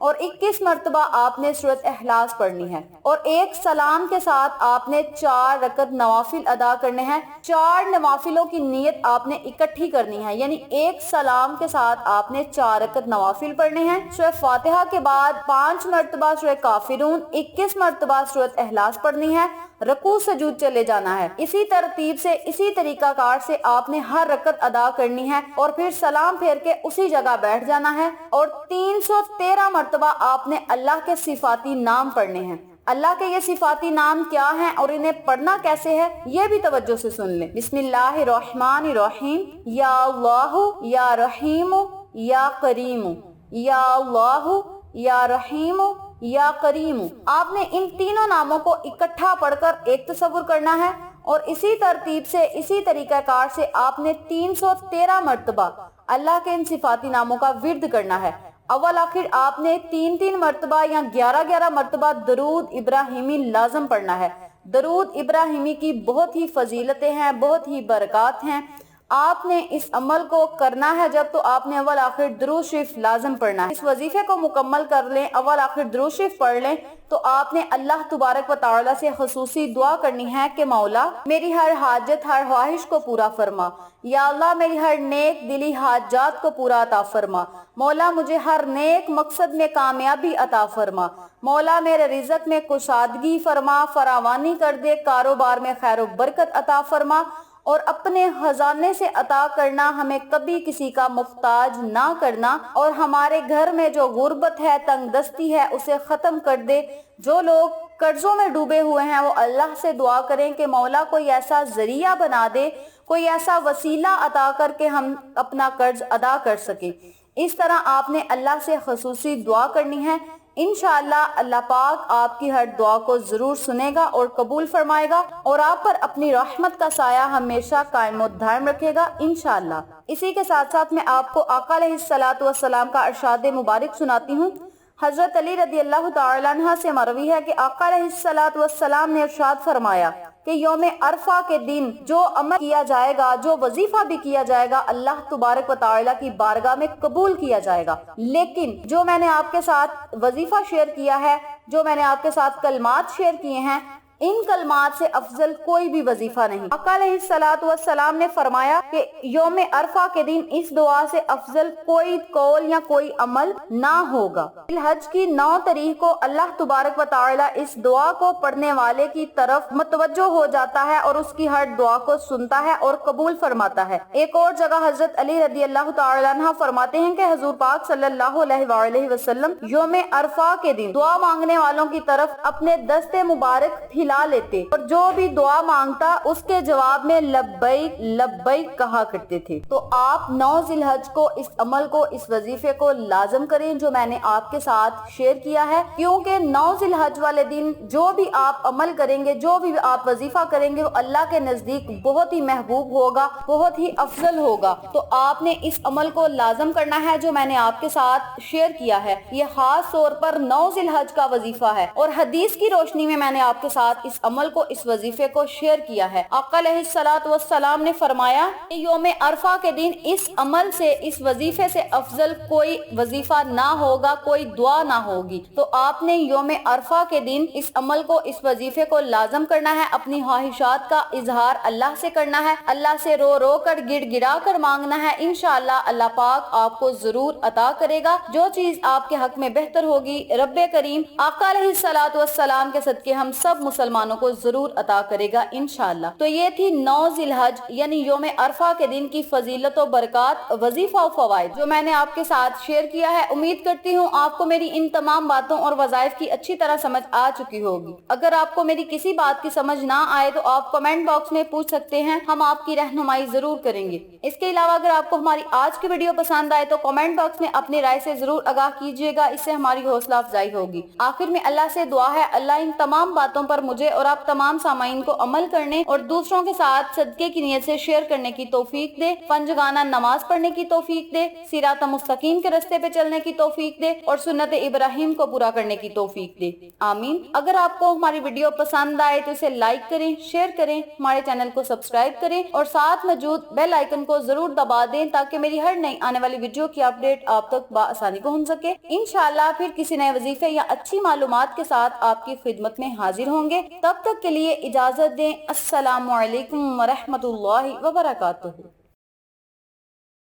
اور 21 مرتبہ آپ نے سورۃ اخلاص پڑھنی ہے، اور ایک سلام کے ساتھ آپ نے 4 رکعت نوافل ادا کرنے ہیں۔ 4 نوافلوں کی نیت آپ نے اکٹھی کرنی ہے، یعنی ایک سلام کے ساتھ آپ نے 4 رکعت نوافل پڑھنے ہیں۔ سورہ فاتحہ کے بعد 5 مرتبہ سورہ کافرون، 21 مرتبہ سورۃ اخلاص پڑھنی ہے، رکوع سجود چلے جانا ہے۔ اسی ترتیب سے، اسی طریقہ کار سے آپ نے ہر رکعت ادا کرنی ہے، اور پھر سلام پھیر کے اسی جگہ بیٹھ جانا ہے، اور 313 مرتبہ آپ نے اللہ کے صفاتی نام پڑھنے ہیں۔ اللہ کے یہ صفاتی نام کیا ہیں اور انہیں پڑھنا کیسے ہے، یہ بھی توجہ سے سن لیں۔ بسم اللہ الرحمن الرحیم، یا اللہ یا رحیم یا کریم، یا اللہ یا رحیم یا کریم۔ آپ نے ان تینوں ناموں کو اکٹھا پڑھ کر ایک تصور کرنا ہے، اور اسی ترتیب سے، اسی طریقہ کار سے آپ نے 313 مرتبہ اللہ کے ان صفاتی ناموں کا ورد کرنا ہے۔ اول آخر آپ نے 3 مرتبہ یا 11 مرتبہ درود ابراہیمی لازم پڑھنا ہے۔ درود ابراہیمی کی بہت ہی فضیلتیں ہیں، بہت ہی برکات ہیں۔ آپ نے اس عمل کو کرنا ہے جب تو آپ نے اول آخر درود شریف لازم پڑھنا ہے۔ اس وظیفے کو مکمل کر لیں، اول آخر درود شریف پڑھ لیں، تو آپ نے اللہ تبارک و تعالی سے خصوصی دعا کرنی ہے کہ مولا میری ہر حاجت، ہر خواہش کو پورا فرما، یا اللہ میری ہر نیک دلی حاجات کو پورا عطا فرما، مولا مجھے ہر نیک مقصد میں کامیابی عطا فرما، مولا میرے رزق میں کشادگی فرما، فراوانی کر دے، کاروبار میں خیر و برکت عطا فرما، اور اپنے خزانے سے عطا کرنا، ہمیں کبھی کسی کا محتاج نہ کرنا، اور ہمارے گھر میں جو غربت ہے، تنگ دستی ہے، اسے ختم کر دے۔ جو لوگ قرضوں میں ڈوبے ہوئے ہیں وہ اللہ سے دعا کریں کہ مولا کوئی ایسا ذریعہ بنا دے، کوئی ایسا وسیلہ عطا کر کے ہم اپنا قرض ادا کر سکیں۔ اس طرح آپ نے اللہ سے خصوصی دعا کرنی ہے۔ انشاءاللہ اللہ پاک آپ کی ہر دعا کو ضرور سنے گا اور قبول فرمائے گا، اور آپ پر اپنی رحمت کا سایہ ہمیشہ قائم و دائم رکھے گا انشاءاللہ۔ اسی کے ساتھ ساتھ میں آپ کو آقا علیہ الصلوۃ والسلام کا ارشاد مبارک سناتی ہوں۔ حضرت علی رضی اللہ تعالی عنہ سے مروی ہے کہ آقا علیہ الصلوۃ والسلام نے ارشاد فرمایا کہ یوم عرفہ کے دن جو عمل کیا جائے گا، جو وظیفہ بھی کیا جائے گا، اللہ تبارک و تعالی کی بارگاہ میں قبول کیا جائے گا، لیکن جو میں نے آپ کے ساتھ وظیفہ شیئر کیا ہے، جو میں نے آپ کے ساتھ کلمات شیئر کیے ہیں، ان کلمات سے افضل کوئی بھی وظیفہ نہیں۔ آقا علیہ الصلوۃ والسلام نے فرمایا کہ یوم عرفہ کے دن اس دعا سے افضل کوئی قول یا کوئی عمل نہ ہوگا۔ الحج کی 9 تاریخ کو اللہ تبارک و تعالی اس دعا کو پڑھنے والے کی طرف متوجہ ہو جاتا ہے اور اس کی ہر دعا کو سنتا ہے اور قبول فرماتا ہے۔ ایک اور جگہ حضرت علی رضی اللہ تعالی عنہ فرماتے ہیں کہ حضور پاک صلی اللہ علیہ وآلہ وسلم یوم عرفہ کے دن دعا مانگنے والوں کی طرف اپنے دست مبارک ہلا لیتے، اور جو بھی دعا مانگتا اس کے جواب میں لبیک لبیک کہا کرتے تھے۔ تو آپ 9 ذی الحج کو اس عمل کو، اس وظیفے کو لازم کریں جو میں نے آپ کے ساتھ شیئر کیا ہے، کیونکہ 9 ذی الحج والے دن جو بھی آپ عمل کریں گے، جو بھی آپ وظیفہ کریں گے، وہ اللہ کے نزدیک بہت ہی محبوب ہوگا، بہت ہی افضل ہوگا۔ تو آپ نے اس عمل کو لازم کرنا ہے جو میں نے آپ کے ساتھ شیئر کیا ہے۔ یہ خاص طور پر 9 ذی الحج کا وظیفہ ہے، اور حدیث کی روشنی میں نے آپ کے ساتھ اس عمل کو، اس وظیفے کو شیئر کیا ہے۔ آقا علیہ الصلوۃ والسلام نے فرمایا کہ یوم عرفہ کے دن اس عمل سے، اس وظیفے سے افضل کوئی وظیفہ نہ ہوگا، کوئی دعا نہ ہوگی۔ تو آپ نے یوم عرفہ کے دن اس عمل کو، اس وظیفے کو لازم کرنا ہے، اپنی خواہشات کا اظہار اللہ سے کرنا ہے، اللہ سے رو رو کر، گڑ گڑا کر مانگنا ہے۔ انشاءاللہ اللہ پاک آپ کو ضرور عطا کرے گا۔ جو چیز آپ کے حق میں بہتر ہوگی، رب کریم آقا علیہ الصلوۃ والسلام کے صدقے ہم سب مسلمانوں کو ضرور عطا کرے گا انشاءاللہ۔ تو یہ تھی 9 ذی الحج یعنی یوم عرفہ کے دن کی فضیلت و برکات، وظیفہ و فوائد جو میں نے آپ کے ساتھ شیئر کیا ہے۔ امید کرتی ہوں آپ کو میری ان تمام باتوں اور وظائف کی اچھی طرح سمجھ آ چکی ہوگی۔ اگر آپ کو میری کسی بات کی سمجھ نہ آئے تو آپ کمنٹ باکس میں پوچھ سکتے ہیں، ہم آپ کی رہنمائی ضرور کریں گے۔ اس کے علاوہ اگر آپ کو ہماری آج کی ویڈیو پسند آئے تو کمنٹ باکس میں اپنی رائے سے ضرور آگاہ کیجیے گا، اس سے ہماری حوصلہ افزائی ہوگی۔ آخر میں اللہ سے دعا ہے اللہ ان تمام باتوں پر مجھے اور آپ تمام سامعین کو عمل کرنے اور دوسروں کے ساتھ صدقے کی نیت سے شیئر کرنے کی توفیق دے، پنجگانہ نماز پڑھنے کی توفیق دے، صراط مستقیم کے راستے پہ چلنے کی توفیق دے اور سنت ابراہیم کو پورا کرنے کی توفیق دے، آمین۔ اگر آپ کو ہماری ویڈیو پسند آئے تو اسے لائک کریں، شیئر کریں، ہمارے چینل کو سبسکرائب کریں اور ساتھ موجود بیل آئیکن کو ضرور دبا دیں تاکہ میری ہر نئی آنے والی ویڈیو کی اپڈیٹ آپ تک بآسانی پہنچ سکے۔ انشاءاللہ پھر کسی نئے وظیفے یا اچھی معلومات کے ساتھ آپ کی خدمت میں حاضر ہوں گے، تب تک کے لیے اجازت دیں۔ السلام علیکم ورحمۃ اللہ وبرکاتہ۔